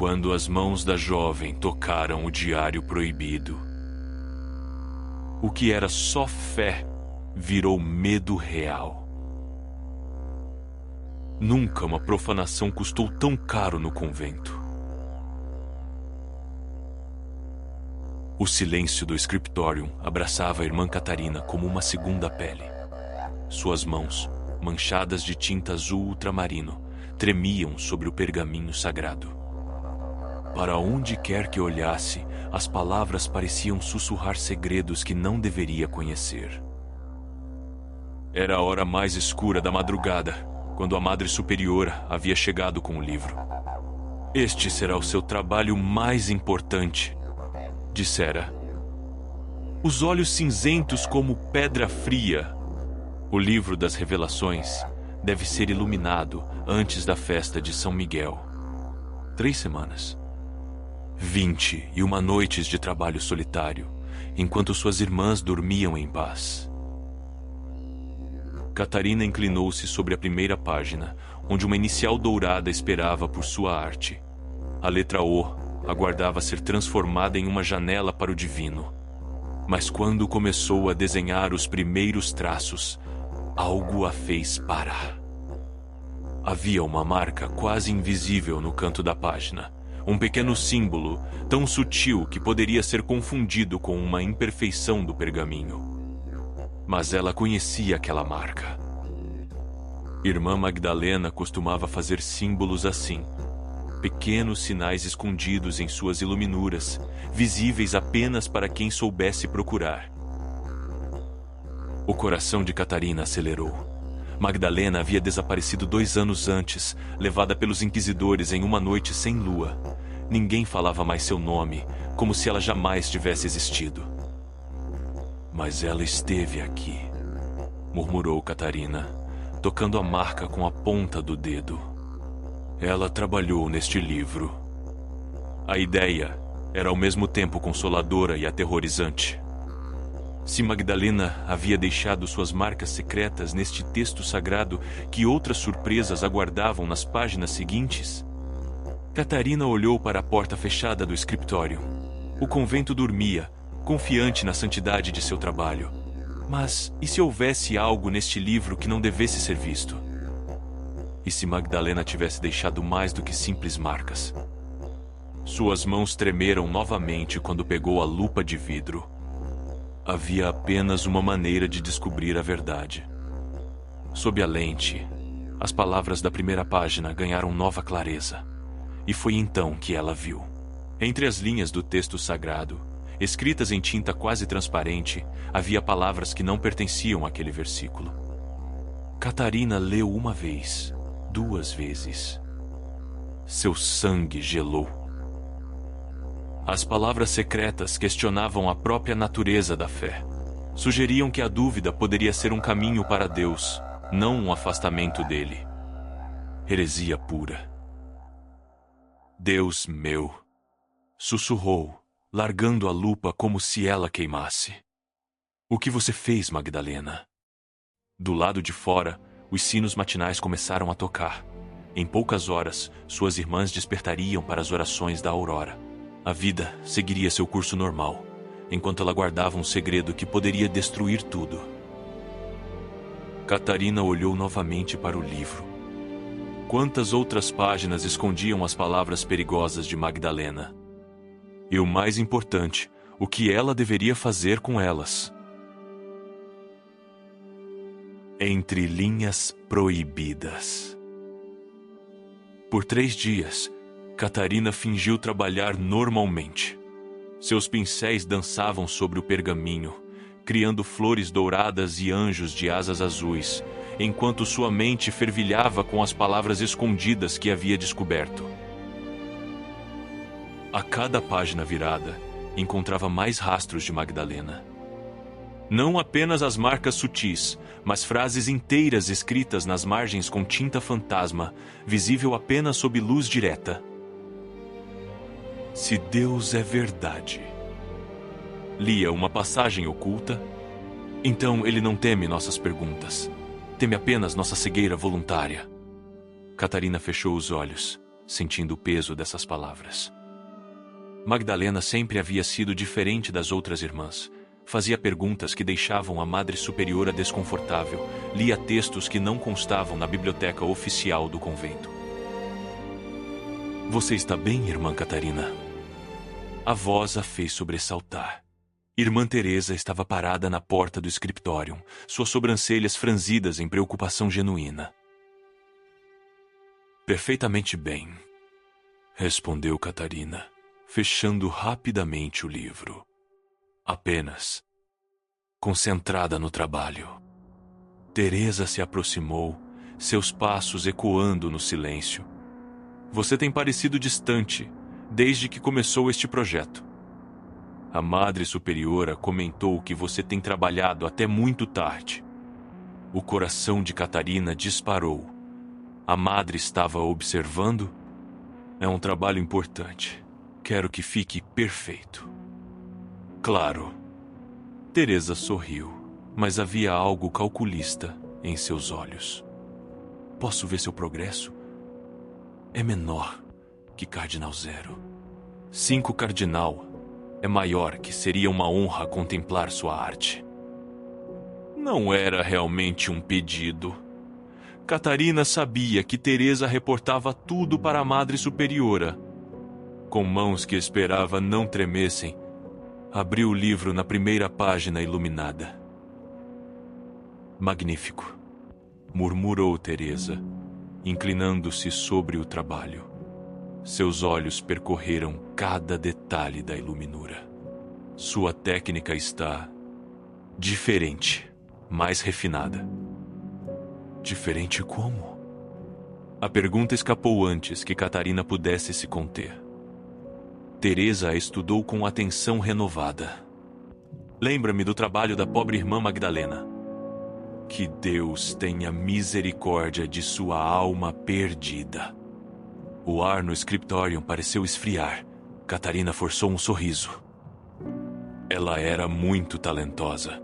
quando as mãos da jovem tocaram o diário proibido. O que era só fé virou medo real. Nunca uma profanação custou tão caro no convento. O silêncio do scriptorium abraçava a irmã Catarina como uma segunda pele. Suas mãos, manchadas de tinta azul ultramarino, tremiam sobre o pergaminho sagrado. Para onde quer que olhasse, as palavras pareciam sussurrar segredos que não deveria conhecer. Era a hora mais escura da madrugada, quando a Madre Superiora havia chegado com o livro. "Este será o seu trabalho mais importante", dissera. Os olhos cinzentos como pedra fria. O livro das revelações deve ser iluminado antes da festa de São Miguel. 3 semanas. 21 noites de trabalho solitário, enquanto suas irmãs dormiam em paz. Catarina inclinou-se sobre a primeira página, onde uma inicial dourada esperava por sua arte. A letra O aguardava ser transformada em uma janela para o divino. Mas quando começou a desenhar os primeiros traços, algo a fez parar. Havia uma marca quase invisível no canto da página, um pequeno símbolo tão sutil que poderia ser confundido com uma imperfeição do pergaminho. Mas ela conhecia aquela marca. Irmã Magdalena costumava fazer símbolos assim, pequenos sinais escondidos em suas iluminuras, visíveis apenas para quem soubesse procurar. O coração de Catarina acelerou. Magdalena havia desaparecido 2 anos antes, levada pelos inquisidores em uma noite sem lua. Ninguém falava mais seu nome, como se ela jamais tivesse existido. "Mas ela esteve aqui", murmurou Catarina, tocando a marca com a ponta do dedo. "Ela trabalhou neste livro." A ideia era ao mesmo tempo consoladora e aterrorizante. Se Magdalena havia deixado suas marcas secretas neste texto sagrado, que outras surpresas aguardavam nas páginas seguintes? Catarina olhou para a porta fechada do scriptório. O convento dormia, confiante na santidade de seu trabalho. Mas e se houvesse algo neste livro que não devesse ser visto? E se Magdalena tivesse deixado mais do que simples marcas? Suas mãos tremeram novamente quando pegou a lupa de vidro. Havia apenas uma maneira de descobrir a verdade. Sob a lente, as palavras da primeira página ganharam nova clareza. E foi então que ela viu. Entre as linhas do texto sagrado, escritas em tinta quase transparente, havia palavras que não pertenciam àquele versículo. Catarina leu uma vez, 2 vezes. Seu sangue gelou. As palavras secretas questionavam a própria natureza da fé. Sugeriam que a dúvida poderia ser um caminho para Deus, não um afastamento dele. Heresia pura. "Deus meu", sussurrou, largando a lupa como se ela queimasse. "O que você fez, Magdalena?" Do lado de fora, os sinos matinais começaram a tocar. Em poucas horas, suas irmãs despertariam para as orações da aurora. A vida seguiria seu curso normal, enquanto ela guardava um segredo que poderia destruir tudo. Catarina olhou novamente para o livro. Quantas outras páginas escondiam as palavras perigosas de Magdalena? E o mais importante, o que ela deveria fazer com elas? Entre linhas proibidas. Por 3 dias, Catarina fingiu trabalhar normalmente. Seus pincéis dançavam sobre o pergaminho, criando flores douradas e anjos de asas azuis, enquanto sua mente fervilhava com as palavras escondidas que havia descoberto. A cada página virada, encontrava mais rastros de Magdalena. Não apenas as marcas sutis, mas frases inteiras escritas nas margens com tinta fantasma, visível apenas sob luz direta. "Se Deus é verdade", lia uma passagem oculta, "então ele não teme nossas perguntas. Teme apenas nossa cegueira voluntária." Catarina fechou os olhos, sentindo o peso dessas palavras. Magdalena sempre havia sido diferente das outras irmãs. Fazia perguntas que deixavam a Madre Superiora desconfortável, lia textos que não constavam na biblioteca oficial do convento. Você está bem, irmã Catarina? A voz a fez sobressaltar. Irmã Teresa estava parada na porta do scriptorium, suas sobrancelhas franzidas em preocupação genuína. Perfeitamente bem, respondeu Catarina, fechando rapidamente o livro. Apenas concentrada no trabalho. Teresa se aproximou, seus passos ecoando no silêncio. Você tem parecido distante desde que começou este projeto. A Madre Superiora comentou que você tem trabalhado até muito tarde. O coração de Catarina disparou. A Madre estava observando? É um trabalho importante. Quero que fique perfeito. Claro. Teresa sorriu, mas havia algo calculista em seus olhos. Posso ver seu progresso? É menor que Cardinal Zero. 5 Cardinal é maior que seria uma honra contemplar sua arte. Não era realmente um pedido. Catarina sabia que Teresa reportava tudo para a Madre Superiora. Com mãos que esperava não tremessem, abriu o livro na primeira página iluminada. Magnífico, murmurou Teresa, inclinando-se sobre o trabalho. Seus olhos percorreram cada detalhe da iluminura. Sua técnica está diferente, mais refinada. Diferente como? A pergunta escapou antes que Catarina pudesse se conter. Teresa a estudou com atenção renovada. Lembra-me do trabalho da pobre irmã Magdalena. Que Deus tenha misericórdia de sua alma perdida. O ar no scriptorium pareceu esfriar. Catarina forçou um sorriso. Ela era muito talentosa.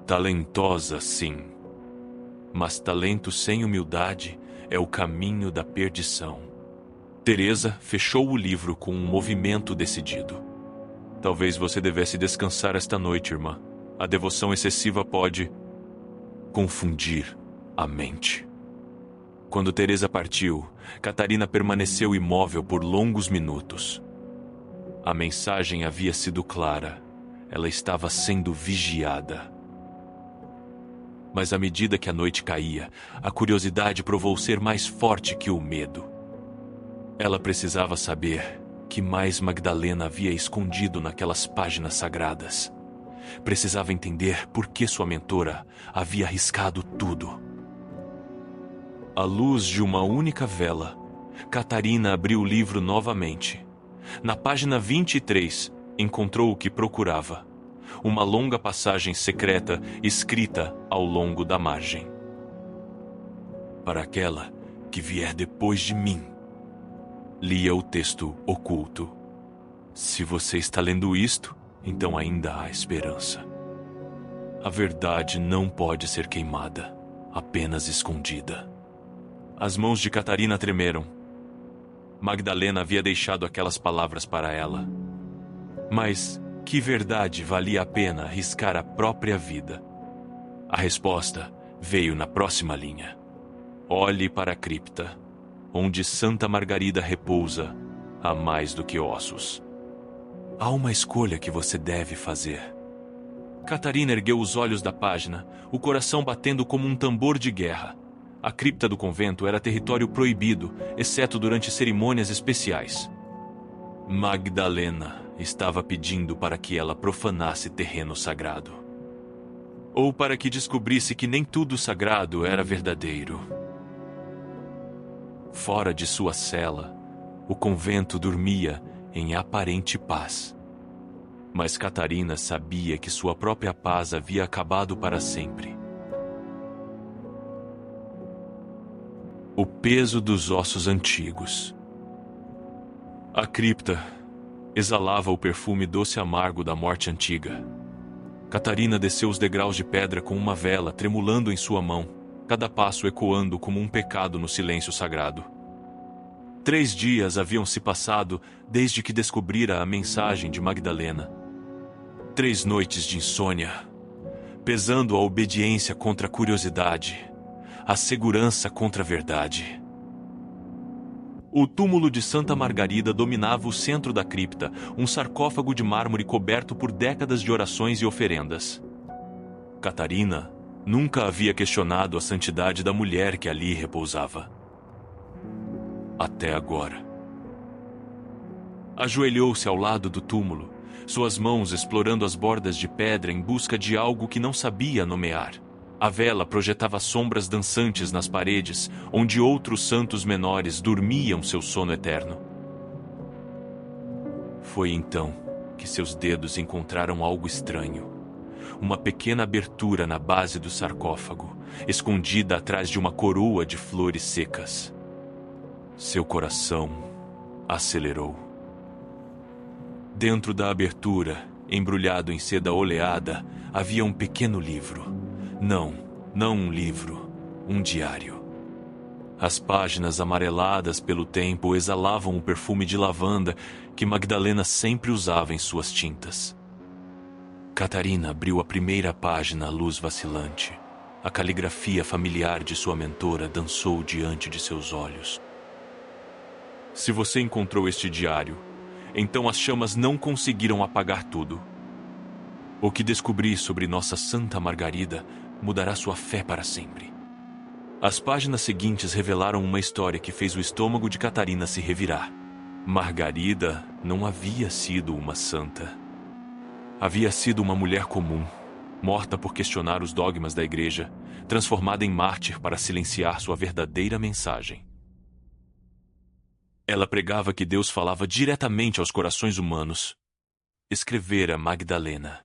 Talentosa, sim. Mas talento sem humildade é o caminho da perdição. Teresa fechou o livro com um movimento decidido. Talvez você devesse descansar esta noite, irmã. A devoção excessiva pode confundir a mente. Quando Teresa partiu, Catarina permaneceu imóvel por longos minutos. A mensagem havia sido clara. Ela estava sendo vigiada. Mas à medida que a noite caía, a curiosidade provou ser mais forte que o medo. Ela precisava saber que mais Magdalena havia escondido naquelas páginas sagradas. Precisava entender por que sua mentora havia arriscado tudo. À luz de uma única vela, Catarina abriu o livro novamente. Na página 23, encontrou o que procurava. Uma longa passagem secreta escrita ao longo da margem. Para aquela que vier depois de mim. Lia o texto oculto. Se você está lendo isto, então ainda há esperança. A verdade não pode ser queimada, apenas escondida. As mãos de Catarina tremeram. Magdalena havia deixado aquelas palavras para ela. Mas que verdade valia a pena arriscar a própria vida? A resposta veio na próxima linha. Olhe para a cripta, onde Santa Margarida repousa, há mais do que ossos. Há uma escolha que você deve fazer. Catarina ergueu os olhos da página, o coração batendo como um tambor de guerra. A cripta do convento era território proibido, exceto durante cerimônias especiais. Magdalena estava pedindo para que ela profanasse terreno sagrado. Ou para que descobrisse que nem tudo sagrado era verdadeiro. Fora de sua cela, o convento dormia em aparente paz. Mas Catarina sabia que sua própria paz havia acabado para sempre. O peso dos ossos antigos. A cripta exalava o perfume doce e amargo da morte antiga. Catarina desceu os degraus de pedra com uma vela tremulando em sua mão, cada passo ecoando como um pecado no silêncio sagrado. 3 dias haviam se passado desde que descobrira a mensagem de Magdalena. 3 noites de insônia, pesando a obediência contra a curiosidade, a segurança contra a verdade. O túmulo de Santa Margarida dominava o centro da cripta, um sarcófago de mármore coberto por décadas de orações e oferendas. Catarina nunca havia questionado a santidade da mulher que ali repousava. Até agora. Ajoelhou-se ao lado do túmulo, suas mãos explorando as bordas de pedra em busca de algo que não sabia nomear. A vela projetava sombras dançantes nas paredes, onde outros santos menores dormiam seu sono eterno. Foi então que seus dedos encontraram algo estranho. Uma pequena abertura na base do sarcófago, escondida atrás de uma coroa de flores secas. Seu coração acelerou. Dentro da abertura, embrulhado em seda oleada, havia um pequeno livro. Não um livro, um diário. As páginas amareladas pelo tempo exalavam o perfume de lavanda que Magdalena sempre usava em suas tintas. Catarina abriu a primeira página à luz vacilante. A caligrafia familiar de sua mentora dançou diante de seus olhos. Se você encontrou este diário, então as chamas não conseguiram apagar tudo. O que descobri sobre nossa Santa Margarida mudará sua fé para sempre. As páginas seguintes revelaram uma história que fez o estômago de Catarina se revirar. Margarida não havia sido uma santa. Havia sido uma mulher comum, morta por questionar os dogmas da igreja, transformada em mártir para silenciar sua verdadeira mensagem. Ela pregava que Deus falava diretamente aos corações humanos. Escrevera Magdalena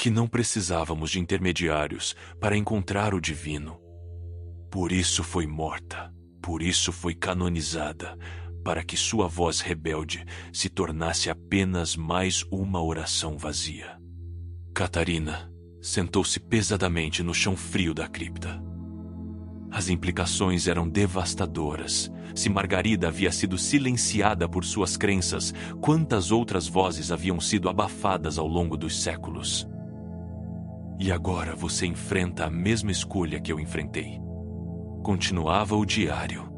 que não precisávamos de intermediários para encontrar o divino. Por isso foi morta, por isso foi canonizada, para que sua voz rebelde se tornasse apenas mais uma oração vazia. Catarina sentou-se pesadamente no chão frio da cripta. As implicações eram devastadoras. Se Margarida havia sido silenciada por suas crenças, quantas outras vozes haviam sido abafadas ao longo dos séculos? E agora você enfrenta a mesma escolha que eu enfrentei. Continuava o diário.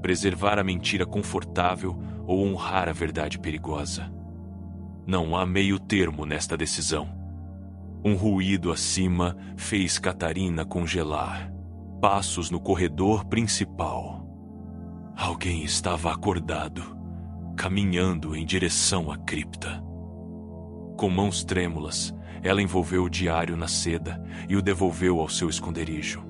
Preservar a mentira confortável ou honrar a verdade perigosa. Não há meio termo nesta decisão. Um ruído acima fez Catarina congelar. Passos no corredor principal. Alguém estava acordado, caminhando em direção à cripta. Com mãos trêmulas, ela envolveu o diário na seda e o devolveu ao seu esconderijo.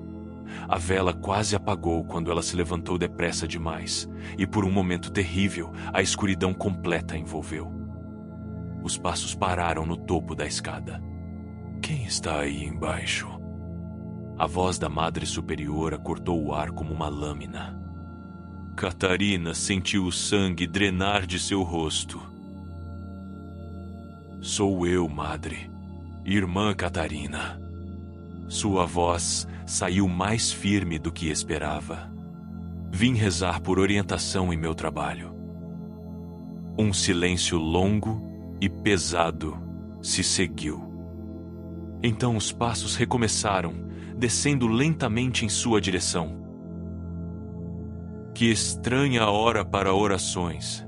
A vela quase apagou quando ela se levantou depressa demais, e por um momento terrível, a escuridão completa a envolveu. Os passos pararam no topo da escada. Quem está aí embaixo? A voz da Madre Superiora cortou o ar como uma lâmina. Catarina sentiu o sangue drenar de seu rosto. Sou eu, Madre. Irmã Catarina. Sua voz saiu mais firme do que esperava. Vim rezar por orientação em meu trabalho. Um silêncio longo e pesado se seguiu. Então os passos recomeçaram, descendo lentamente em sua direção. Que estranha hora para orações,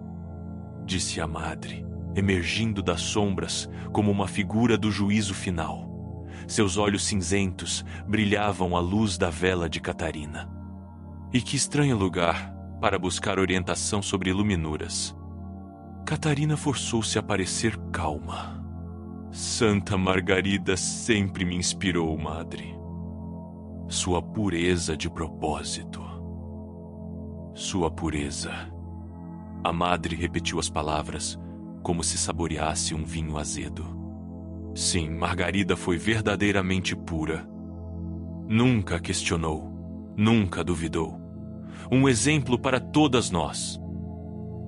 disse a madre, emergindo das sombras como uma figura do juízo final. Seus olhos cinzentos brilhavam à luz da vela de Catarina. E que estranho lugar para buscar orientação sobre iluminuras. Catarina forçou-se a parecer calma. Santa Margarida sempre me inspirou, madre. Sua pureza de propósito. Sua pureza. A madre repetiu as palavras, como se saboreasse um vinho azedo. Sim, Margarida foi verdadeiramente pura. Nunca questionou, nunca duvidou. Um exemplo para todas nós.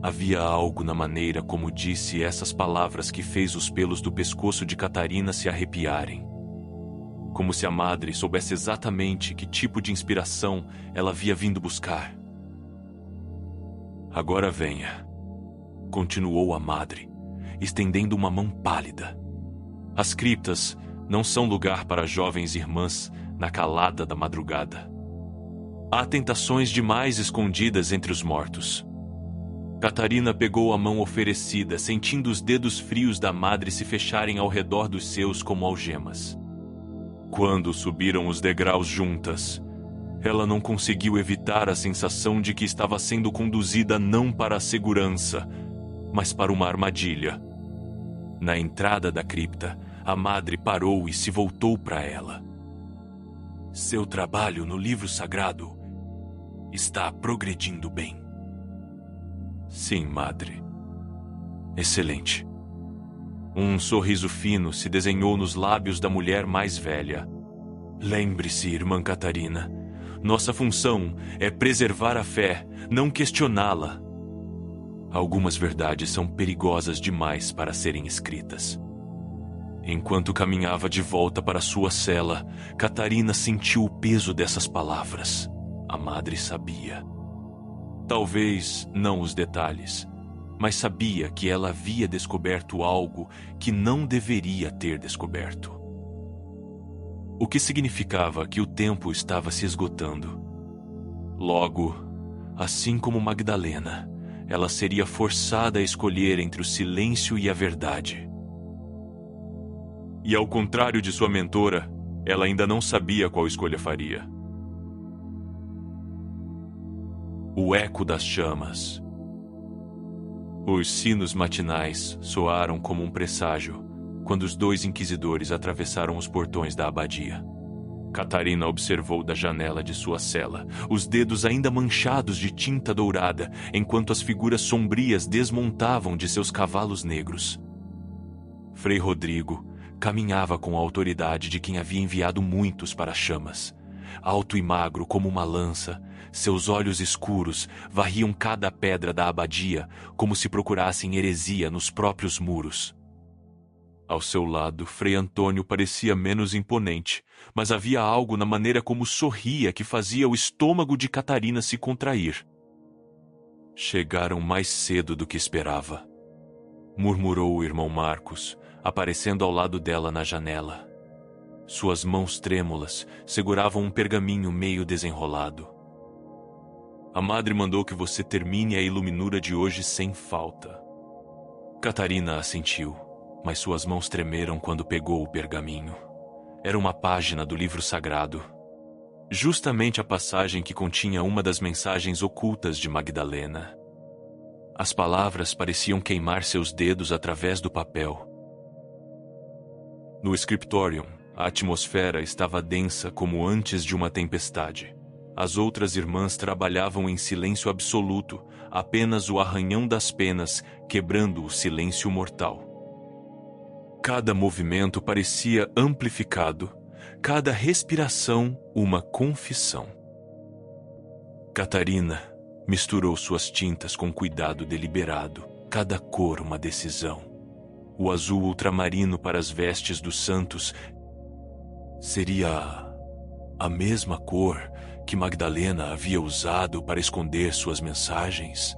Havia algo na maneira como disse essas palavras que fez os pelos do pescoço de Catarina se arrepiarem. Como se a madre soubesse exatamente que tipo de inspiração ela havia vindo buscar. Agora venha, continuou a madre, estendendo uma mão pálida. As criptas não são lugar para jovens irmãs na calada da madrugada. Há tentações demais escondidas entre os mortos. Catarina pegou a mão oferecida, sentindo os dedos frios da madre se fecharem ao redor dos seus como algemas. Quando subiram os degraus juntas, ela não conseguiu evitar a sensação de que estava sendo conduzida não para a segurança, mas para uma armadilha. Na entrada da cripta, a madre parou e se voltou para ela. Seu trabalho no livro sagrado está progredindo bem. Sim, madre. Excelente. Um sorriso fino se desenhou nos lábios da mulher mais velha. Lembre-se, irmã Catarina, nossa função é preservar a fé, não questioná-la. Algumas verdades são perigosas demais para serem escritas. Enquanto caminhava de volta para sua cela, Catarina sentiu o peso dessas palavras. A madre sabia. Talvez não os detalhes, mas sabia que ela havia descoberto algo que não deveria ter descoberto. O que significava que o tempo estava se esgotando. Logo, assim como Magdalena, ela seria forçada a escolher entre o silêncio e a verdade. E ao contrário de sua mentora, ela ainda não sabia qual escolha faria. O eco das chamas. Os sinos matinais soaram como um presságio quando os dois inquisidores atravessaram os portões da abadia. Catarina observou da janela de sua cela, os dedos ainda manchados de tinta dourada, enquanto as figuras sombrias desmontavam de seus cavalos negros. Frei Rodrigo caminhava com a autoridade de quem havia enviado muitos para as chamas. Alto e magro como uma lança, seus olhos escuros varriam cada pedra da abadia como se procurassem heresia nos próprios muros. Ao seu lado, Frei Antônio parecia menos imponente, mas havia algo na maneira como sorria que fazia o estômago de Catarina se contrair. Chegaram mais cedo do que esperava, murmurou o irmão Marcos, aparecendo ao lado dela na janela. Suas mãos trêmulas seguravam um pergaminho meio desenrolado. A madre mandou que você termine a iluminura de hoje sem falta. Catarina assentiu, mas suas mãos tremeram quando pegou o pergaminho. Era uma página do livro sagrado. Justamente a passagem que continha uma das mensagens ocultas de Magdalena. As palavras pareciam queimar seus dedos através do papel. No scriptorium, a atmosfera estava densa como antes de uma tempestade. As outras irmãs trabalhavam em silêncio absoluto, apenas o arranhão das penas quebrando o silêncio mortal. Cada movimento parecia amplificado, cada respiração uma confissão. Catarina misturou suas tintas com cuidado deliberado, cada cor uma decisão. O azul ultramarino para as vestes dos santos seria a mesma cor que Magdalena havia usado para esconder suas mensagens.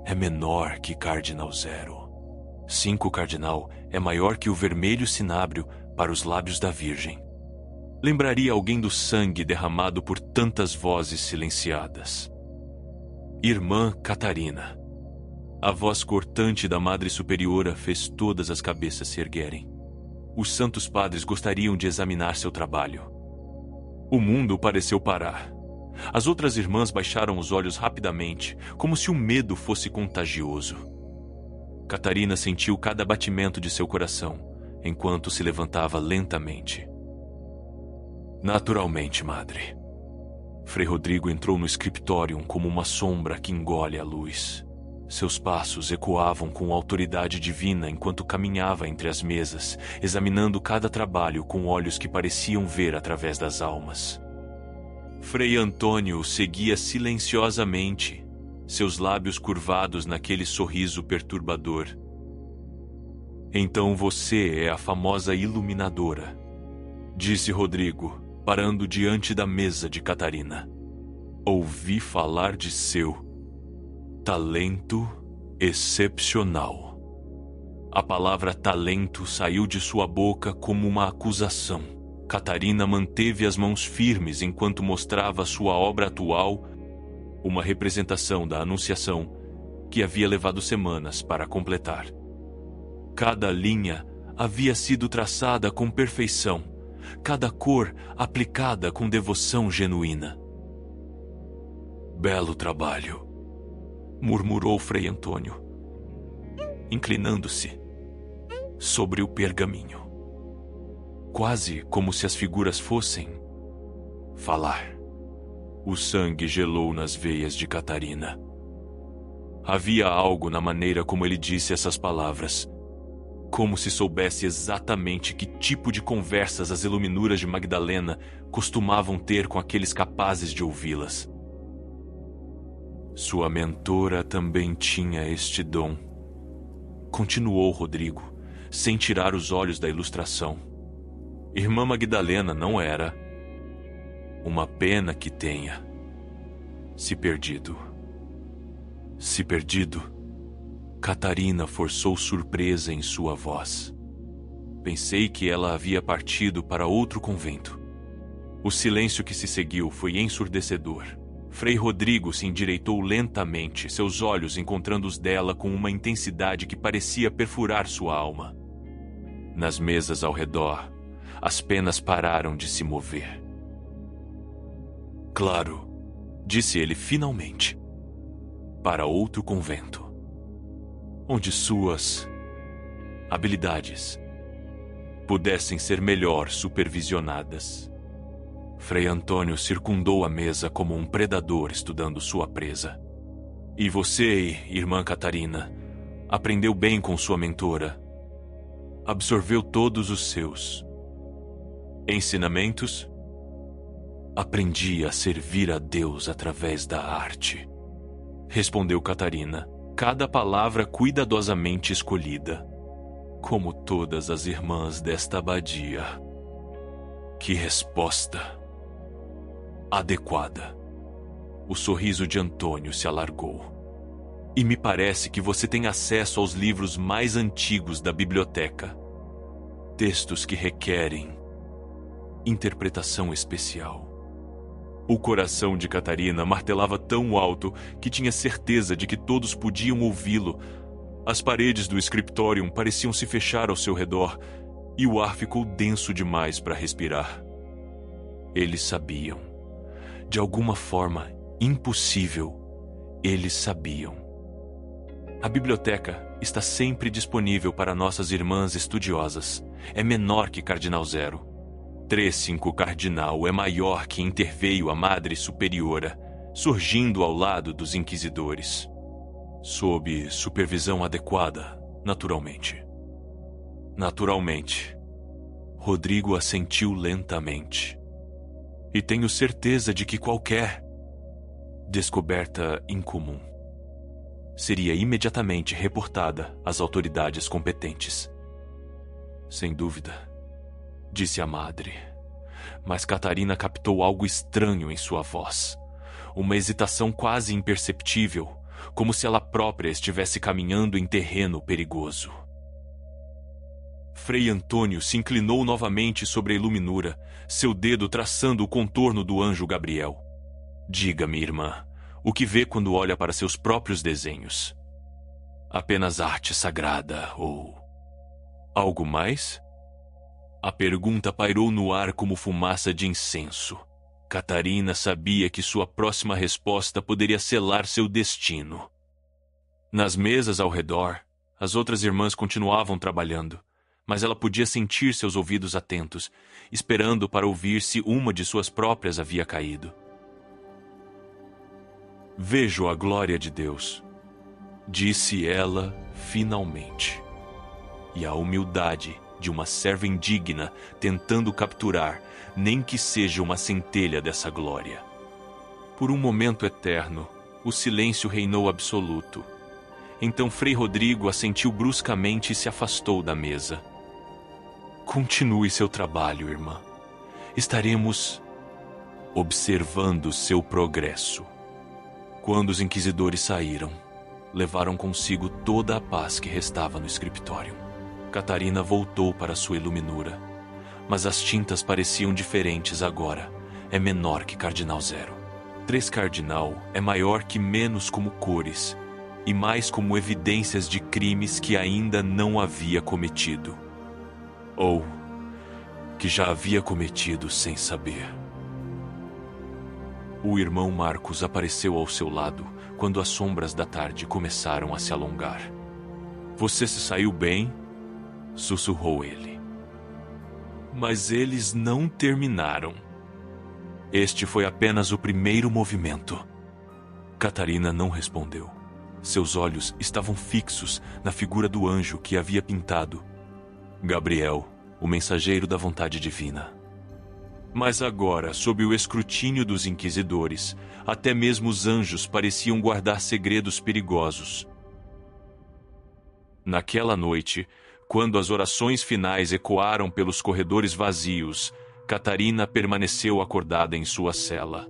É menor que Cardinal 0. 5 Cardinal é maior que o vermelho cinábrio para os lábios da Virgem. Lembraria alguém do sangue derramado por tantas vozes silenciadas. Irmã Catarina. A voz cortante da Madre Superiora fez todas as cabeças se erguerem. Os santos padres gostariam de examinar seu trabalho. O mundo pareceu parar. As outras irmãs baixaram os olhos rapidamente, como se o medo fosse contagioso. Catarina sentiu cada batimento de seu coração, enquanto se levantava lentamente. Naturalmente, madre. Frei Rodrigo entrou no scriptorium como uma sombra que engole a luz. Seus passos ecoavam com autoridade divina enquanto caminhava entre as mesas, examinando cada trabalho com olhos que pareciam ver através das almas. Frei Antônio seguia silenciosamente, seus lábios curvados naquele sorriso perturbador. Então você é a famosa iluminadora, disse Rodrigo, parando diante da mesa de Catarina. Ouvi falar de seu. Talento excepcional. A palavra talento saiu de sua boca como uma acusação. Catarina manteve as mãos firmes enquanto mostrava sua obra atual, uma representação da Anunciação que havia levado semanas para completar. Cada linha havia sido traçada com perfeição, cada cor aplicada com devoção genuína. Belo trabalho, murmurou Frei Antônio, inclinando-se sobre o pergaminho, quase como se as figuras fossem falar. O sangue gelou nas veias de Catarina. Havia algo na maneira como ele disse essas palavras, como se soubesse exatamente que tipo de conversas as iluminuras de Magdalena costumavam ter com aqueles capazes de ouvi-las. Sua mentora também tinha este dom, continuou Rodrigo, sem tirar os olhos da ilustração. Irmã Magdalena não era. Uma pena que tenha se perdido. Se perdido, Catarina forçou surpresa em sua voz. Pensei que ela havia partido para outro convento. O silêncio que se seguiu foi ensurdecedor. Frei Rodrigo se endireitou lentamente, seus olhos encontrando os dela com uma intensidade que parecia perfurar sua alma. Nas mesas ao redor, as penas pararam de se mover. Claro, disse ele finalmente, para outro convento, onde suas habilidades pudessem ser melhor supervisionadas. Frei Antônio circundou a mesa como um predador estudando sua presa. E você, irmã Catarina, aprendeu bem com sua mentora. Absorveu todos os seus ensinamentos? Aprendi a servir a Deus através da arte, respondeu Catarina, cada palavra cuidadosamente escolhida, como todas as irmãs desta abadia. Que resposta adequada. O sorriso de Antônio se alargou. E me parece que você tem acesso aos livros mais antigos da biblioteca. Textos que requerem interpretação especial. O coração de Catarina martelava tão alto que tinha certeza de que todos podiam ouvi-lo. As paredes do scriptorium pareciam se fechar ao seu redor e o ar ficou denso demais para respirar. Eles sabiam. De alguma forma impossível, eles sabiam. A biblioteca está sempre disponível para nossas irmãs estudiosas. É menor que Cardinal Zero. 3.5 Cardinal é maior que Interveio a Madre Superiora, surgindo ao lado dos inquisidores. Sob supervisão adequada, naturalmente. Naturalmente. Rodrigo assentiu lentamente. E tenho certeza de que qualquer descoberta incomum seria imediatamente reportada às autoridades competentes. Sem dúvida, disse a madre, mas Catarina captou algo estranho em sua voz. Uma hesitação quase imperceptível, como se ela própria estivesse caminhando em terreno perigoso. Frei Antônio se inclinou novamente sobre a iluminura, seu dedo traçando o contorno do anjo Gabriel. Diga-me, irmã, o que vê quando olha para seus próprios desenhos? Apenas arte sagrada ou algo mais? A pergunta pairou no ar como fumaça de incenso. Catarina sabia que sua próxima resposta poderia selar seu destino. Nas mesas ao redor, as outras irmãs continuavam trabalhando, mas ela podia sentir seus ouvidos atentos, esperando para ouvir se uma de suas próprias havia caído. Vejo a glória de Deus, disse ela finalmente, e a humildade de uma serva indigna tentando capturar, nem que seja uma centelha dessa glória. Por um momento eterno, o silêncio reinou absoluto. Então Frei Rodrigo assentiu bruscamente e se afastou da mesa. Continue seu trabalho, irmã. Estaremos observando seu progresso. Quando os inquisidores saíram, levaram consigo toda a paz que restava no escritório. Catarina voltou para sua iluminura, mas as tintas pareciam diferentes agora. É menor que Cardinal Zero. 3 Cardinal é maior que menos como cores, e mais como evidências de crimes que ainda não havia cometido. Ou que já havia cometido sem saber. O irmão Marcos apareceu ao seu lado quando as sombras da tarde começaram a se alongar. "Você se saiu bem?" sussurrou ele. "Mas eles não terminaram. Este foi apenas o primeiro movimento." Catarina não respondeu. Seus olhos estavam fixos na figura do anjo que havia pintado. Gabriel, o mensageiro da vontade divina. Mas agora, sob o escrutínio dos inquisidores, até mesmo os anjos pareciam guardar segredos perigosos. Naquela noite, quando as orações finais ecoaram pelos corredores vazios, Catarina permaneceu acordada em sua cela.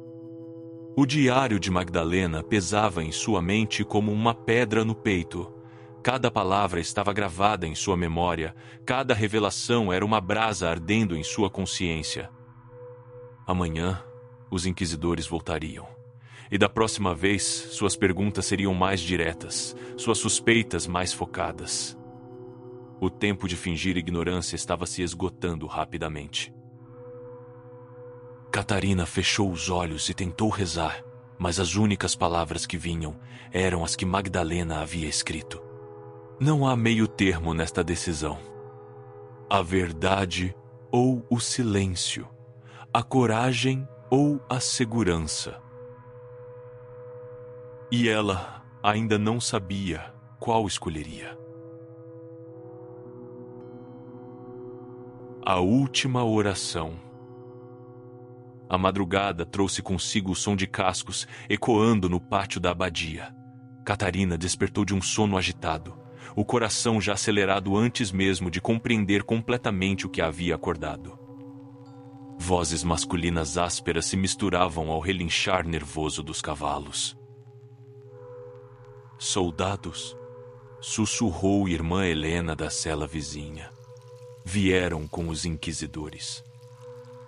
O diário de Magdalena pesava em sua mente como uma pedra no peito. Cada palavra estava gravada em sua memória, cada revelação era uma brasa ardendo em sua consciência. Amanhã, os inquisidores voltariam. E da próxima vez, suas perguntas seriam mais diretas, suas suspeitas mais focadas. O tempo de fingir ignorância estava se esgotando rapidamente. Catarina fechou os olhos e tentou rezar, mas as únicas palavras que vinham eram as que Magdalena havia escrito. Não há meio termo nesta decisão. A verdade ou o silêncio. A coragem ou a segurança. E ela ainda não sabia qual escolheria. A última oração. A madrugada trouxe consigo o som de cascos ecoando no pátio da abadia. Catarina despertou de um sono agitado, o coração já acelerado antes mesmo de compreender completamente o que a havia acordado. Vozes masculinas ásperas se misturavam ao relinchar nervoso dos cavalos. "Soldados", sussurrou irmã Helena da cela vizinha. Vieram com os inquisidores.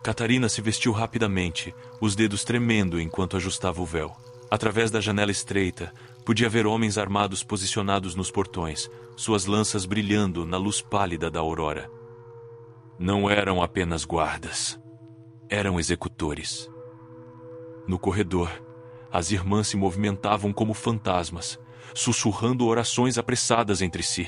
Catarina se vestiu rapidamente, os dedos tremendo enquanto ajustava o véu. Através da janela estreita, podia ver homens armados posicionados nos portões, suas lanças brilhando na luz pálida da aurora. Não eram apenas guardas. Eram executores. No corredor, as irmãs se movimentavam como fantasmas, sussurrando orações apressadas entre si.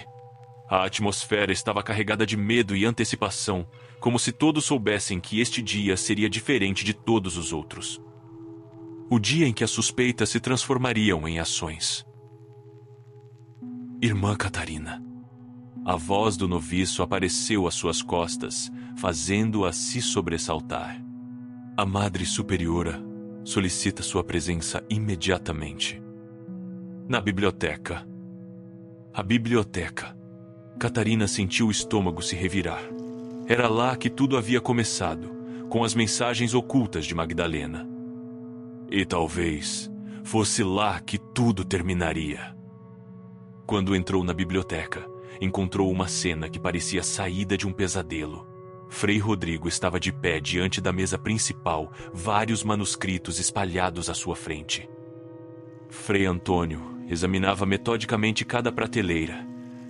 A atmosfera estava carregada de medo e antecipação, como se todos soubessem que este dia seria diferente de todos os outros. O dia em que as suspeitas se transformariam em ações. "Irmã Catarina." A voz do noviço apareceu às suas costas, fazendo-a se sobressaltar. "A Madre Superiora solicita sua presença imediatamente." "Na biblioteca." A biblioteca. Catarina sentiu o estômago se revirar. Era lá que tudo havia começado, com as mensagens ocultas de Magdalena. E talvez fosse lá que tudo terminaria. Quando entrou na biblioteca, encontrou uma cena que parecia saída de um pesadelo. Frei Rodrigo estava de pé diante da mesa principal, vários manuscritos espalhados à sua frente. Frei Antônio examinava metodicamente cada prateleira,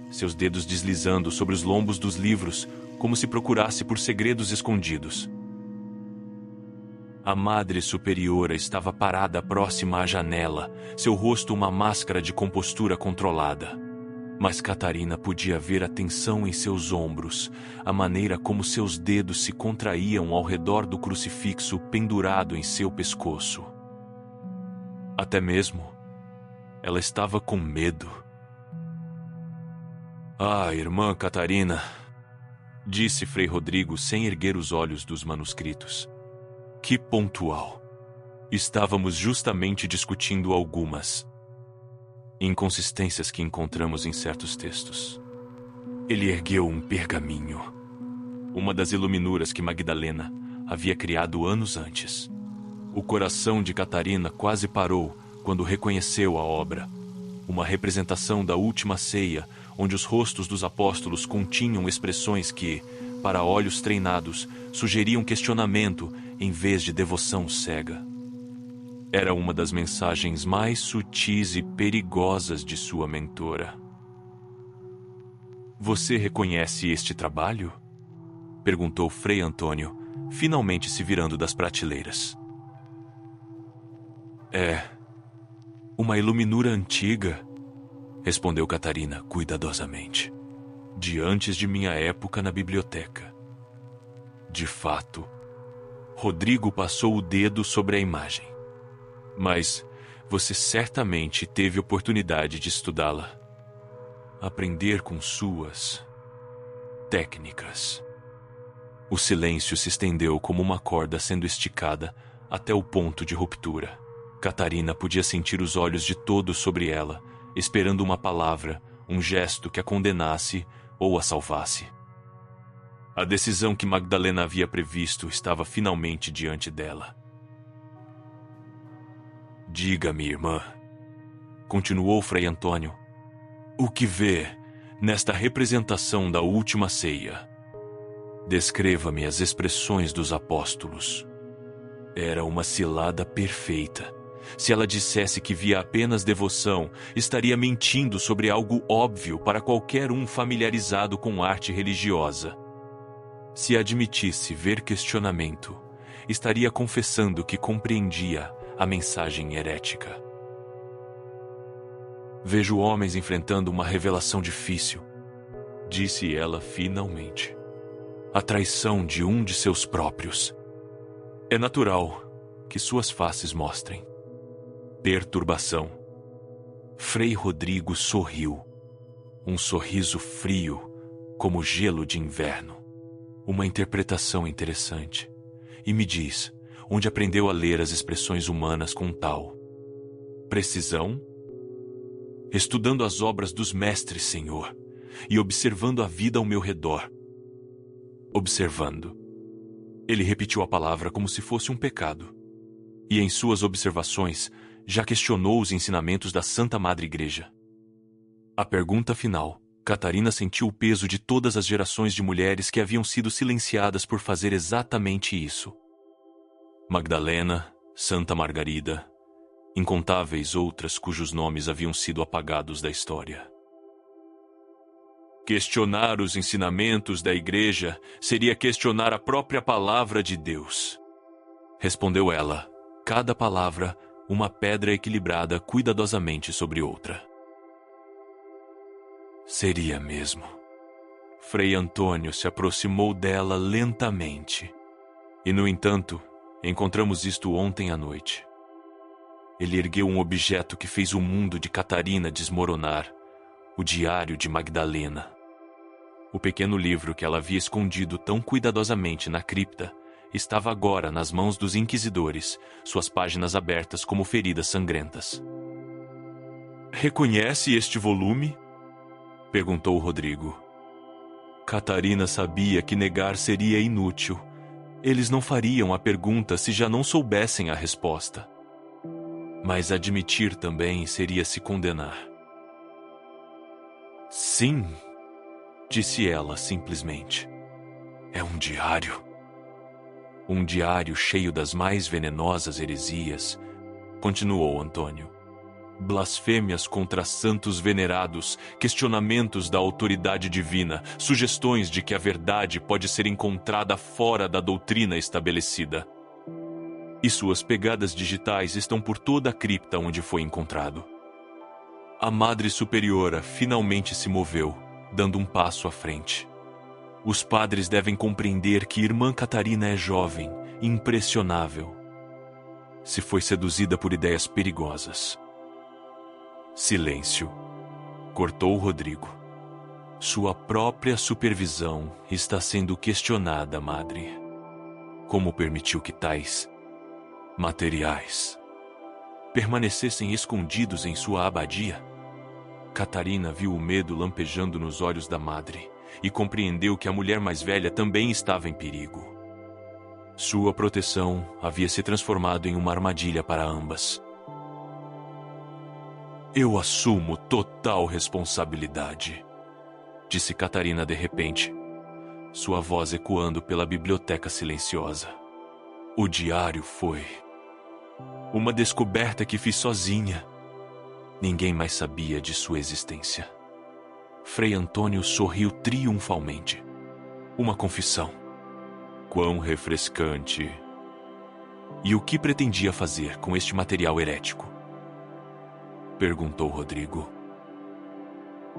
seus dedos deslizando sobre os lombos dos livros, como se procurasse por segredos escondidos. A Madre Superiora estava parada próxima à janela, seu rosto uma máscara de compostura controlada. Mas Catarina podia ver a tensão em seus ombros, a maneira como seus dedos se contraíam ao redor do crucifixo pendurado em seu pescoço. Até mesmo, ela estava com medo. "Ah, irmã Catarina", disse Frei Rodrigo sem erguer os olhos dos manuscritos. "Que pontual. Estávamos justamente discutindo algumas inconsistências que encontramos em certos textos." Ele ergueu um pergaminho, uma das iluminuras que Magdalena havia criado anos antes. O coração de Catarina quase parou quando reconheceu a obra. Uma representação da última ceia, onde os rostos dos apóstolos continham expressões que, para olhos treinados, sugeriam questionamento em vez de devoção cega. Era uma das mensagens mais sutis e perigosas de sua mentora. "Você reconhece este trabalho?" perguntou Frei Antônio, finalmente se virando das prateleiras. "É uma iluminura antiga", respondeu Catarina cuidadosamente, "de antes de minha época na biblioteca." De fato, Rodrigo passou o dedo sobre a imagem. "Mas você certamente teve oportunidade de estudá-la. Aprender com suas técnicas." O silêncio se estendeu como uma corda sendo esticada até o ponto de ruptura. Catarina podia sentir os olhos de todos sobre ela, esperando uma palavra, um gesto que a condenasse ou a salvasse. A decisão que Magdalena havia previsto estava finalmente diante dela. "Diga-me, irmã", continuou Frei Antônio, "o que vê nesta representação da última ceia? Descreva-me as expressões dos apóstolos." Era uma cilada perfeita. Se ela dissesse que via apenas devoção, estaria mentindo sobre algo óbvio para qualquer um familiarizado com arte religiosa. Se admitisse ver questionamento, estaria confessando que compreendia a mensagem herética. "Vejo homens enfrentando uma revelação difícil", disse ela finalmente. "A traição de um de seus próprios. É natural que suas faces mostrem perturbação." Frei Rodrigo sorriu. Um sorriso frio, como gelo de inverno. "Uma interpretação interessante. E me diz, onde aprendeu a ler as expressões humanas com tal precisão?" "Estudando as obras dos mestres, senhor, e observando a vida ao meu redor." "Observando." Ele repetiu a palavra como se fosse um pecado. "E em suas observações, já questionou os ensinamentos da Santa Madre Igreja?" A pergunta final, Catarina sentiu o peso de todas as gerações de mulheres que haviam sido silenciadas por fazer exatamente isso. Magdalena, Santa Margarida, incontáveis outras cujos nomes haviam sido apagados da história. Questionar os ensinamentos da Igreja seria questionar a própria palavra de Deus, respondeu ela, cada palavra uma pedra equilibrada cuidadosamente sobre outra. Seria mesmo. Frei Antônio se aproximou dela lentamente. E, no entanto, encontramos isto ontem à noite. Ele ergueu um objeto que fez o mundo de Catarina desmoronar, o diário de Magdalena. O pequeno livro que ela havia escondido tão cuidadosamente na cripta estava agora nas mãos dos inquisidores, suas páginas abertas como feridas sangrentas. "Reconhece este volume?" perguntou Rodrigo. Catarina sabia que negar seria inútil. Eles não fariam a pergunta se já não soubessem a resposta. Mas admitir também seria se condenar. "Sim", disse ela simplesmente. "É um diário." Um diário cheio das mais venenosas heresias, continuou Antônio. Blasfêmias contra santos venerados, questionamentos da autoridade divina, sugestões de que a verdade pode ser encontrada fora da doutrina estabelecida. E suas pegadas digitais estão por toda a cripta onde foi encontrado. A Madre Superiora finalmente se moveu, dando um passo à frente. Os padres devem compreender que Irmã Catarina é jovem, impressionável. Se foi seduzida por ideias perigosas. Silêncio. Cortou Rodrigo. Sua própria supervisão está sendo questionada, Madre. Como permitiu que tais materiais permanecessem escondidos em sua abadia? Catarina viu o medo lampejando nos olhos da Madre e compreendeu que a mulher mais velha também estava em perigo. Sua proteção havia se transformado em uma armadilha para ambas. Eu assumo total responsabilidade, disse Catarina de repente, sua voz ecoando pela biblioteca silenciosa. O diário foi uma descoberta que fiz sozinha. Ninguém mais sabia de sua existência. Frei Antônio sorriu triunfalmente. Uma confissão. Quão refrescante. E o que pretendia fazer com este material herético? Perguntou Rodrigo.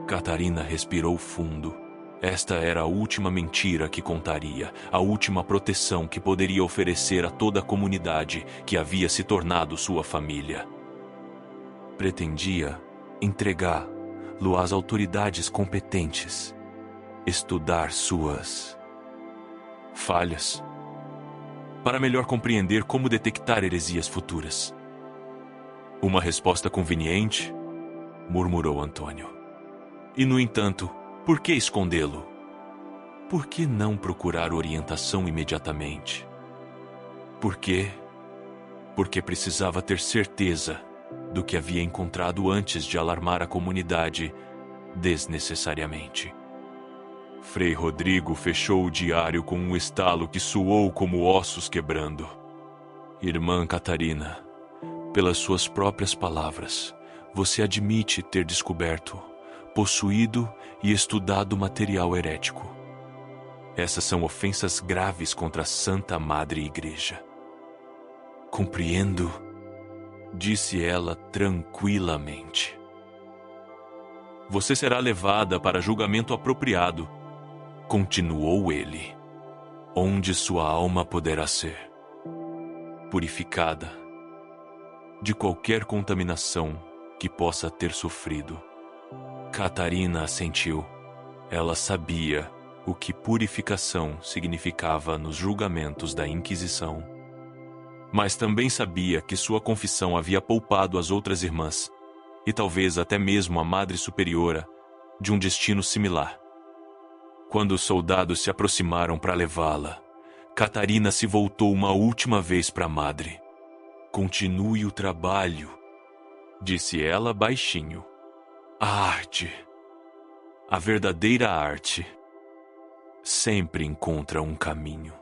Catarina respirou fundo. Esta era a última mentira que contaria, a última proteção que poderia oferecer a toda a comunidade que havia se tornado sua família. Pretendia entregá-lo às autoridades competentes, estudar suas falhas, para melhor compreender como detectar heresias futuras. Uma resposta conveniente, murmurou Antônio. E, no entanto, por que escondê-lo? Por que não procurar orientação imediatamente? Por quê? Porque precisava ter certeza do que havia encontrado antes de alarmar a comunidade desnecessariamente. Frei Rodrigo fechou o diário com um estalo que soou como ossos quebrando. Irmã Catarina, pelas suas próprias palavras, você admite ter descoberto, possuído e estudado material herético. Essas são ofensas graves contra a Santa Madre Igreja. Compreendo, disse ela tranquilamente. Você será levada para julgamento apropriado, continuou ele, onde sua alma poderá ser purificada de qualquer contaminação que possa ter sofrido. Catarina assentiu. Ela sabia o que purificação significava nos julgamentos da Inquisição. Mas também sabia que sua confissão havia poupado as outras irmãs, e talvez até mesmo a Madre Superiora, de um destino similar. Quando os soldados se aproximaram para levá-la, Catarina se voltou uma última vez para a Madre. Continue o trabalho, disse ela baixinho. A arte, a verdadeira arte, sempre encontra um caminho.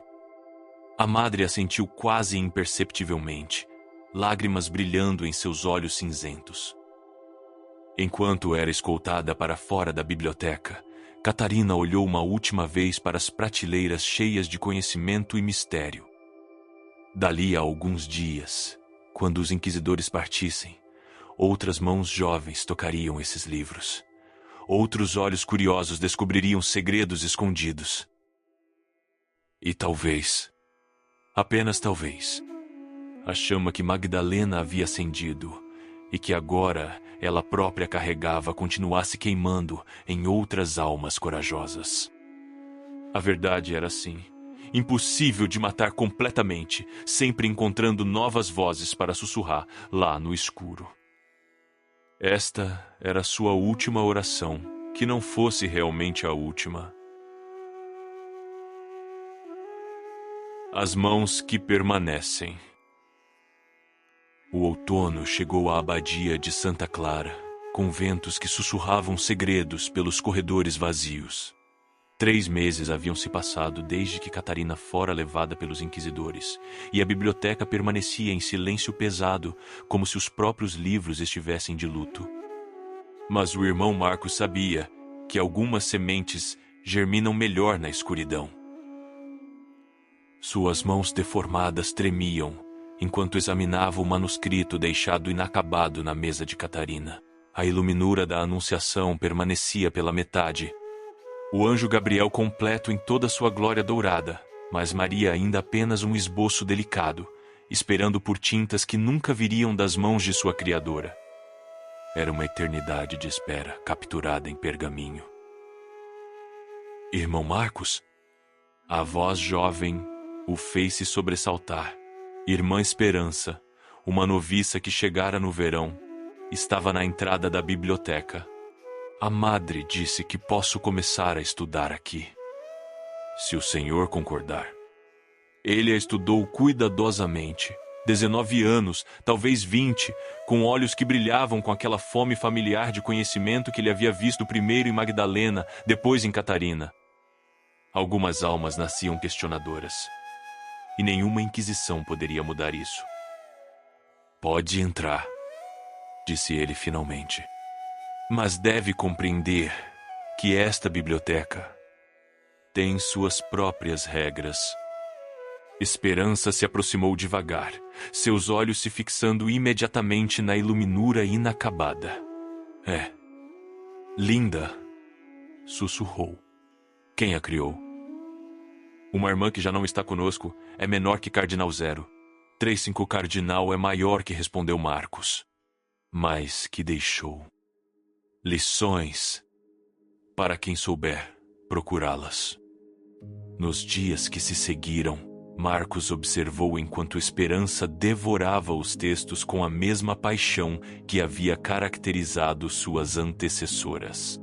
A Madre assentiu quase imperceptivelmente, lágrimas brilhando em seus olhos cinzentos. Enquanto era escoltada para fora da biblioteca, Catarina olhou uma última vez para as prateleiras cheias de conhecimento e mistério. Dali a alguns dias, quando os inquisidores partissem, outras mãos jovens tocariam esses livros. Outros olhos curiosos descobririam segredos escondidos. E talvez, apenas talvez, a chama que Magdalena havia acendido e que agora ela própria carregava continuasse queimando em outras almas corajosas. A verdade era assim, impossível de matar completamente, sempre encontrando novas vozes para sussurrar lá no escuro. Esta era sua última oração, que não fosse realmente a última. As mãos que permanecem. O outono chegou à abadia de Santa Clara, com ventos que sussurravam segredos pelos corredores vazios. 3 meses haviam se passado desde que Catarina fora levada pelos inquisidores, e a biblioteca permanecia em silêncio pesado, como se os próprios livros estivessem de luto. Mas o irmão Marcos sabia que algumas sementes germinam melhor na escuridão. Suas mãos deformadas tremiam enquanto examinava o manuscrito deixado inacabado na mesa de Catarina. A iluminura da Anunciação permanecia pela metade. O anjo Gabriel completo em toda sua glória dourada, mas Maria ainda apenas um esboço delicado, esperando por tintas que nunca viriam das mãos de sua criadora. Era uma eternidade de espera, capturada em pergaminho. Irmão Marcos? A voz jovem o fez se sobressaltar. Irmã Esperança, uma noviça que chegara no verão, estava na entrada da biblioteca. A madre disse que posso começar a estudar aqui, se o senhor concordar. Ele a estudou cuidadosamente, 19 anos, talvez 20, com olhos que brilhavam com aquela fome familiar de conhecimento que ele havia visto primeiro em Magdalena, depois em Catarina. Algumas almas nasciam questionadoras, e nenhuma inquisição poderia mudar isso. Pode entrar, disse ele finalmente. Mas deve compreender que esta biblioteca tem suas próprias regras. Esperança se aproximou devagar, seus olhos se fixando imediatamente na iluminura inacabada. É, linda, sussurrou. Quem a criou? Uma irmã que já não está conosco é menor que Cardinal Zero. 35 Cardinal é maior que, respondeu Marcos. Mas que deixou lições para quem souber procurá-las. Nos dias que se seguiram, Marcos observou enquanto Esperança devorava os textos com a mesma paixão que havia caracterizado suas antecessoras.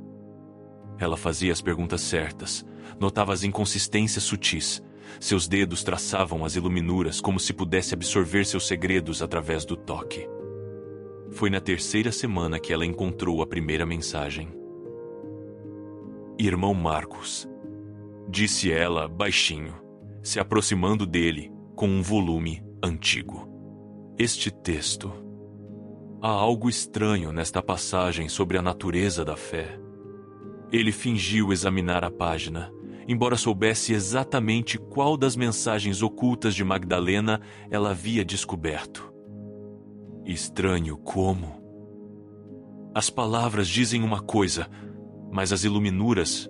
Ela fazia as perguntas certas, notava as inconsistências sutis. Seus dedos traçavam as iluminuras como se pudesse absorver seus segredos através do toque. Foi na 3ª semana que ela encontrou a primeira mensagem. Irmão Marcos, disse ela baixinho, se aproximando dele com um volume antigo. Este texto. Há algo estranho nesta passagem sobre a natureza da fé. Ele fingiu examinar a página, embora soubesse exatamente qual das mensagens ocultas de Magdalena ela havia descoberto. Estranho como? As palavras dizem uma coisa, mas as iluminuras,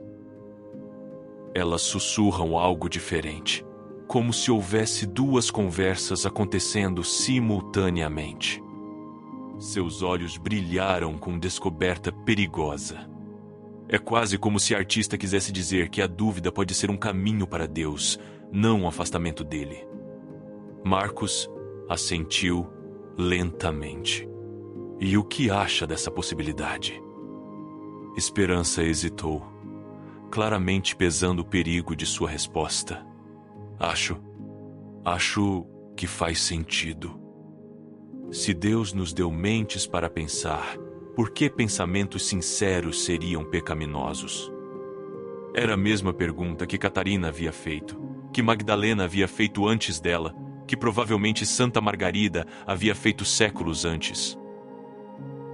elas sussurram algo diferente, como se houvesse duas conversas acontecendo simultaneamente. Seus olhos brilharam com descoberta perigosa. É quase como se a artista quisesse dizer que a dúvida pode ser um caminho para Deus, não um afastamento dele. Marcos assentiu lentamente. E o que acha dessa possibilidade? Esperança hesitou, claramente pesando o perigo de sua resposta. Acho que faz sentido. Se Deus nos deu mentes para pensar, por que pensamentos sinceros seriam pecaminosos? Era a mesma pergunta que Catarina havia feito, que Magdalena havia feito antes dela, que provavelmente Santa Margarida havia feito séculos antes.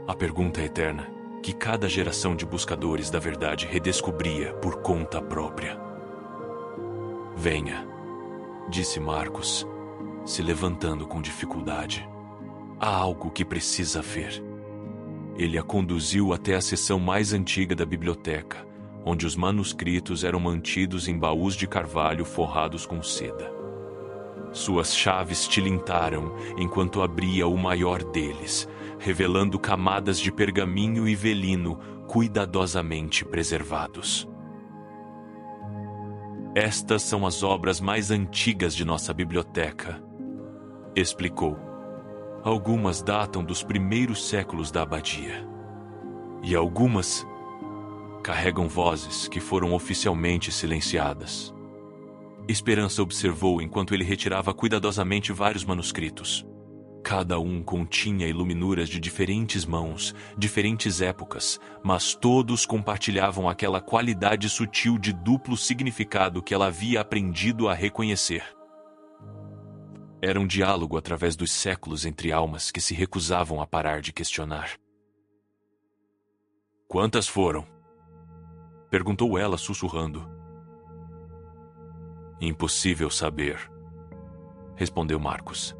A pergunta eterna, que cada geração de buscadores da verdade redescobria por conta própria. Venha, disse Marcos, se levantando com dificuldade. Há algo que precisa ver. Ele a conduziu até a seção mais antiga da biblioteca, onde os manuscritos eram mantidos em baús de carvalho forrados com seda. Suas chaves tilintaram enquanto abria o maior deles, revelando camadas de pergaminho e velino cuidadosamente preservados. Estas são as obras mais antigas de nossa biblioteca, explicou. Algumas datam dos primeiros séculos da abadia. E algumas carregam vozes que foram oficialmente silenciadas. Esperança observou enquanto ele retirava cuidadosamente vários manuscritos. Cada um continha iluminuras de diferentes mãos, diferentes épocas, mas todos compartilhavam aquela qualidade sutil de duplo significado que ela havia aprendido a reconhecer. Era um diálogo através dos séculos entre almas que se recusavam a parar de questionar. Quantas foram? Perguntou ela sussurrando. Impossível saber, respondeu Marcos.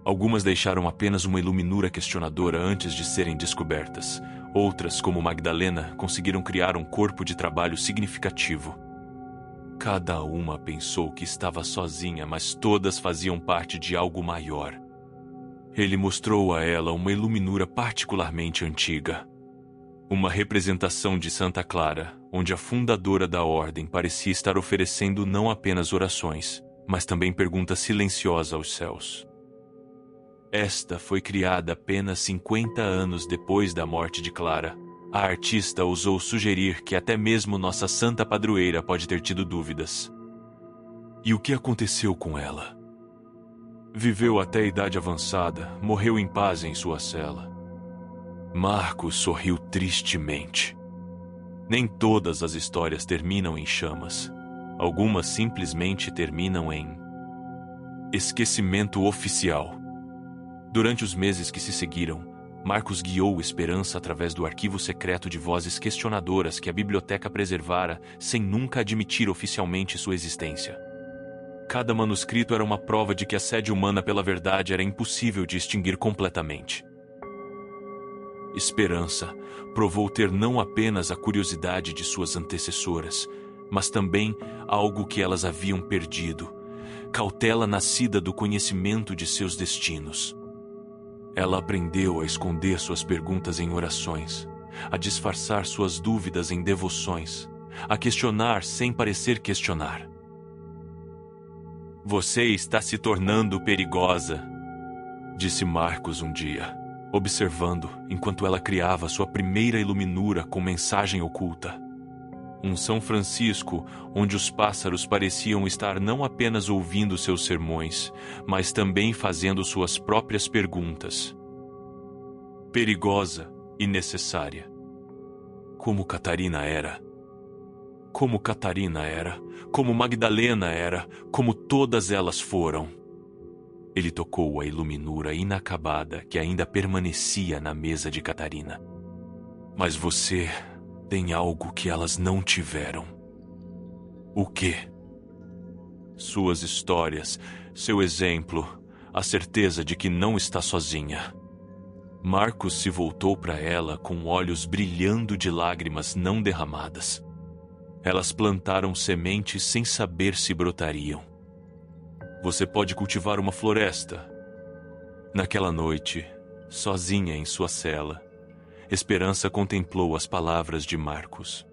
Algumas deixaram apenas uma iluminura questionadora antes de serem descobertas. Outras, como Magdalena, conseguiram criar um corpo de trabalho significativo. Cada uma pensou que estava sozinha, mas todas faziam parte de algo maior. Ele mostrou a ela uma iluminura particularmente antiga. Uma representação de Santa Clara, onde a fundadora da ordem parecia estar oferecendo não apenas orações, mas também perguntas silenciosas aos céus. Esta foi criada apenas 50 anos depois da morte de Clara. A artista ousou sugerir que até mesmo nossa santa padroeira pode ter tido dúvidas. E o que aconteceu com ela? Viveu até a idade avançada, morreu em paz em sua cela. Marcos sorriu tristemente. Nem todas as histórias terminam em chamas. Algumas simplesmente terminam em esquecimento oficial. Durante os meses que se seguiram, Marcos guiou Esperança através do arquivo secreto de vozes questionadoras que a biblioteca preservara sem nunca admitir oficialmente sua existência. Cada manuscrito era uma prova de que a sede humana pela verdade era impossível de extinguir completamente. Esperança provou ter não apenas a curiosidade de suas antecessoras, mas também algo que elas haviam perdido: cautela nascida do conhecimento de seus destinos. Ela aprendeu a esconder suas perguntas em orações, a disfarçar suas dúvidas em devoções, a questionar sem parecer questionar. "Você está se tornando perigosa", disse Marcos um dia, observando enquanto ela criava sua primeira iluminura com mensagem oculta. Um São Francisco onde os pássaros pareciam estar não apenas ouvindo seus sermões, mas também fazendo suas próprias perguntas. Perigosa e necessária. Como Catarina era. Como Catarina era, como Magdalena era, como todas elas foram. Ele tocou a iluminura inacabada que ainda permanecia na mesa de Catarina. "Mas você tem algo que elas não tiveram." "O quê?" "Suas histórias, seu exemplo, a certeza de que não está sozinha." Marcos se voltou para ela com olhos brilhando de lágrimas não derramadas. Elas plantaram sementes sem saber se brotariam. "Você pode cultivar uma floresta." Naquela noite, sozinha em sua cela, Esperança contemplou as palavras de Marcos.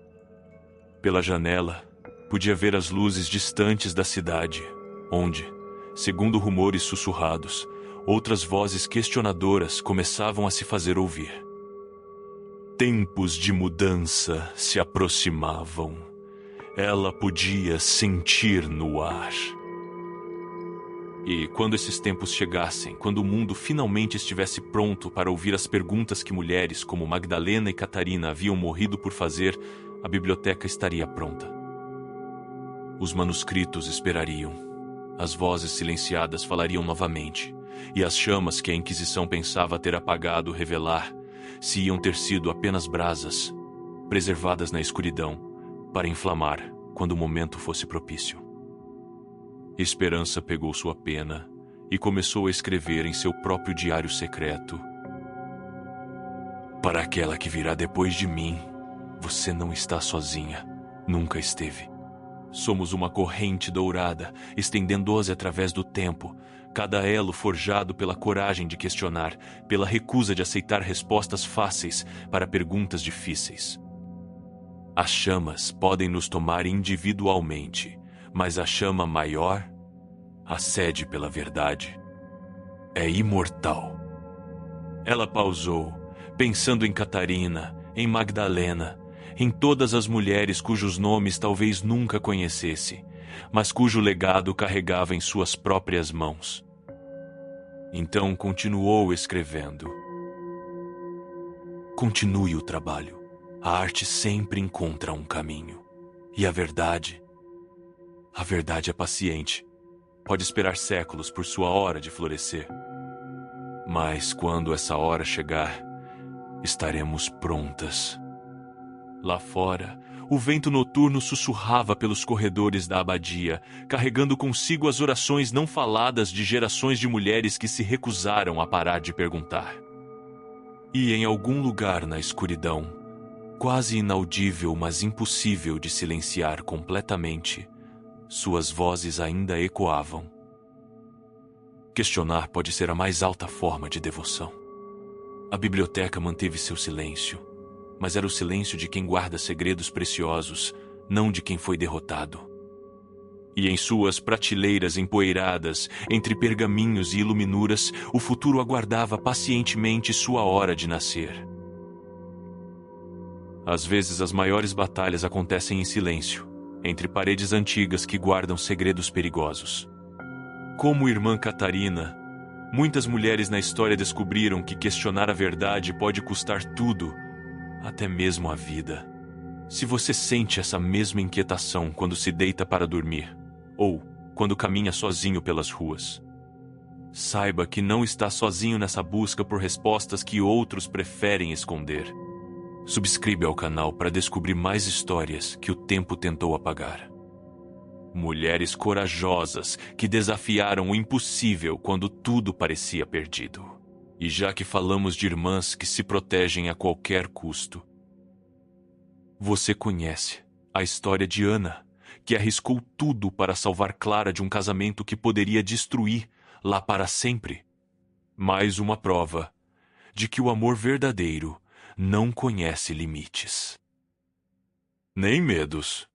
Pela janela, podia ver as luzes distantes da cidade, onde, segundo rumores sussurrados, outras vozes questionadoras começavam a se fazer ouvir. Tempos de mudança se aproximavam. Ela podia sentir no ar. E quando esses tempos chegassem, quando o mundo finalmente estivesse pronto para ouvir as perguntas que mulheres como Magdalena e Catarina haviam morrido por fazer, a biblioteca estaria pronta. Os manuscritos esperariam. As vozes silenciadas falariam novamente, e as chamas que a Inquisição pensava ter apagado revelar se iam ter sido apenas brasas, preservadas na escuridão, para inflamar quando o momento fosse propício. Esperança pegou sua pena e começou a escrever em seu próprio diário secreto: "Para aquela que virá depois de mim, você não está sozinha, nunca esteve. Somos uma corrente dourada, estendendo-se através do tempo, cada elo forjado pela coragem de questionar, pela recusa de aceitar respostas fáceis para perguntas difíceis. As chamas podem nos tomar individualmente, mas a chama maior, a sede pela verdade, é imortal." Ela pausou, pensando em Catarina, em Magdalena, em todas as mulheres cujos nomes talvez nunca conhecesse, mas cujo legado carregava em suas próprias mãos. Então continuou escrevendo: "Continue o trabalho. A arte sempre encontra um caminho. E a verdade é paciente. Pode esperar séculos por sua hora de florescer. Mas quando essa hora chegar, estaremos prontas." Lá fora, o vento noturno sussurrava pelos corredores da abadia, carregando consigo as orações não faladas de gerações de mulheres que se recusaram a parar de perguntar. E em algum lugar na escuridão, quase inaudível, mas impossível de silenciar completamente, suas vozes ainda ecoavam. Questionar pode ser a mais alta forma de devoção. A biblioteca manteve seu silêncio, mas era o silêncio de quem guarda segredos preciosos, não de quem foi derrotado. E em suas prateleiras empoeiradas, entre pergaminhos e iluminuras, o futuro aguardava pacientemente sua hora de nascer. Às vezes as maiores batalhas acontecem em silêncio, entre paredes antigas que guardam segredos perigosos. Como irmã Catarina, muitas mulheres na história descobriram que questionar a verdade pode custar tudo, até mesmo a vida. Se você sente essa mesma inquietação quando se deita para dormir, ou quando caminha sozinho pelas ruas, saiba que não está sozinho nessa busca por respostas que outros preferem esconder. Subscreve ao canal para descobrir mais histórias que o tempo tentou apagar. Mulheres corajosas que desafiaram o impossível quando tudo parecia perdido. E já que falamos de irmãs que se protegem a qualquer custo, você conhece a história de Ana, que arriscou tudo para salvar Clara de um casamento que poderia destruir lá para sempre? Mais uma prova de que o amor verdadeiro não conhece limites. Nem medos.